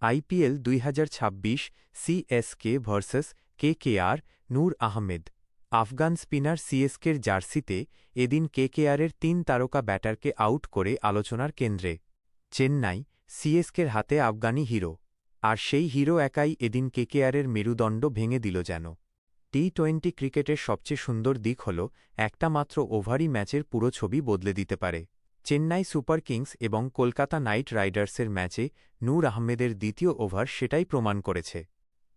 IPL 2026 CSK versus KKR. Noor Ahmad. Afghan spinner সিএসকের জার্সিতে এদিন কেকেআরের ৩ তারকা ব্যাটারকে আউট করে আলোচনার কেন্দ্রে। চেন্নাই, সিএসকের হাতে আফগানি হিরো। আর সেই হিরো একাই এদিন কেকেআরের মেরুদণ্ড ভেঙে দিল যেন। টি-20 ক্রিকেটের সবচেয়ে সুন্দর দিক হল একটা মাত্র ওভারই ম্যাচের পুরো ছবি বদলে দিতে পারে। চেন্নাই সুপার কিংস এবং কলকাতা নাইট রাইডার্সের ম্যাচে নূর আহমেদের দ্বিতীয় ওভার সেটাই প্রমাণ করেছে।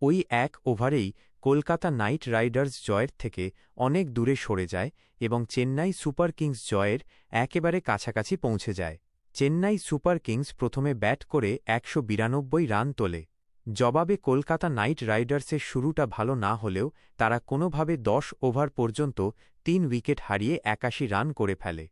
ওই এক ওভারেই কলকাতা নাইট রাইডার্স জয়ের থেকে অনেক দূরে সরে যায় এবং চেন্নাই সুপার কিংস জয়ের একেবারে কাছাকাছি পৌঁছে যায়। চেন্নাই সুপার কিংস প্রথমে ব্যাট করে ১৯২ রান তোলে। জবাবে কলকাতা নাইট রাইডার্সের শুরুটা ভালো না হলেও তারা কোনোভাবে ১০ ওভার পর্যন্ত ৩ উইকেট হারিয়ে ৮১ রান করে ফেলে।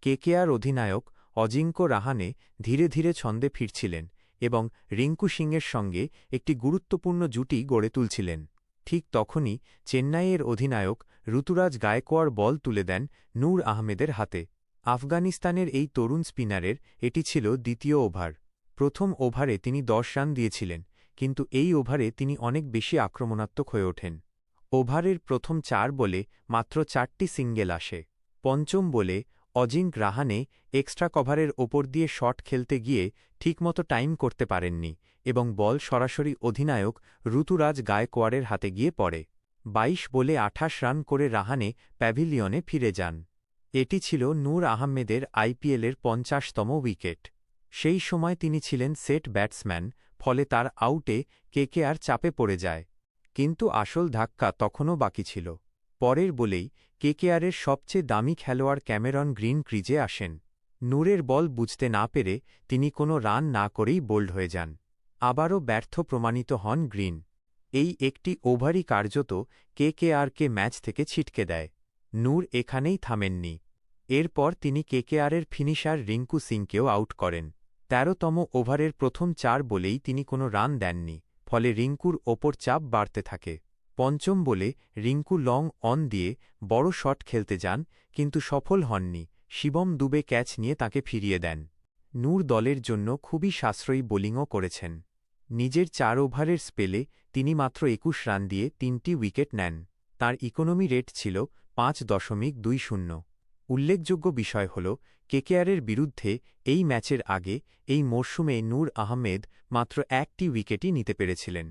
কেকেআর অধিনায়ক অজিঙ্ক্য রাহানে ধীরে ধীরে ছন্দে ফিরছিলেন এবং রিঙ্কু সিংয়ের সঙ্গে একটি গুরুত্বপূর্ণ জুটি গড়ে তুলছিলেন। ঠিক তখনই চেন্নাইয়ের অধিনায়ক ঋতুরাজ গায়কোয়াড় বল তুলে দেন নূর আহমেদের হাতে। আফগানিস্তানের এই তরুণ স্পিনারের এটি ছিল দ্বিতীয় ওভার। প্রথম ওভারে তিনি ১০ রান দিয়েছিলেন, কিন্তু এই ওভারে তিনি অনেক বেশি আক্রমণাত্মক হয়ে ওঠেন। ওভারের প্রথম ৪ বলে মাত্র ৪টি সিঙ্গেল আসে। পঞ্চম বলে অজিঙ্ক রাহানে এক্সট্রা কভারের ওপর দিয়ে শট খেলতে গিয়ে ঠিকমতো টাইম করতে পারেননি এবং বল সরাসরি অধিনায়ক ঋতুরাজ গায়কোয়াড়ের হাতে গিয়ে পড়ে। ২২ বলে ২৮ রান করে রাহানে প্যাভিলিয়নে ফিরে যান। এটি ছিল নূর আহমেদের আইপিএলের ৫০তম উইকেট। সেই সময় তিনি ছিলেন সেট ব্যাটসম্যান, ফলে তার আউটে কেকেআর চাপে পড়ে যায়। কিন্তু আসল ধাক্কা তখনও বাকি ছিল। পরের বলেই কেকেআরের সবচেয়ে দামি খেলোয়াড় ক্যামেরন গ্রিন ক্রিজে আসেন। নূরের বল বুঝতে না পেরে তিনি কোনো রান না করেই বোল্ড হয়ে যান। আবারও ব্যর্থ প্রমাণিত হন গ্রিন। এই একটি ওভারই কার্যত কেকেআরকে ম্যাচ থেকে ছিটকে দেয়। নূর এখানেই থামেননি। এরপর তিনি কেকেআরের ফিনিশার রিঙ্কু সিংকেও আউট করেন। ১৩তম ওভারের প্রথম ৪ বলেই তিনি কোনো রান দেননি, ফলে রিঙ্কুর ওপর চাপ বাড়তে থাকে। পঞ্চম বলে রিঙ্কু লং অন দিয়ে বড় শট খেলতে যান, কিন্তু সফল হননি। শিবম দুবে ক্যাচ নিয়ে তাকে ফিরিয়ে দেন। নূর দলের জন্য খুবই সাশ্রয়ী বোলিংও করেছেন। নিজের ৪ ওভারের স্পেলে তিনি মাত্র ২১ রান দিয়ে ৩টি উইকেট নেন। তাঁর ইকোনমি রেট ছিল ৫.২০। উল্লেখযোগ্য বিষয় হল কেকেআরের বিরুদ্ধে এই ম্যাচের আগে এই মরশুমে নূর আহমেদ মাত্র ১টি উইকেটই নিতে পেরেছিলেন।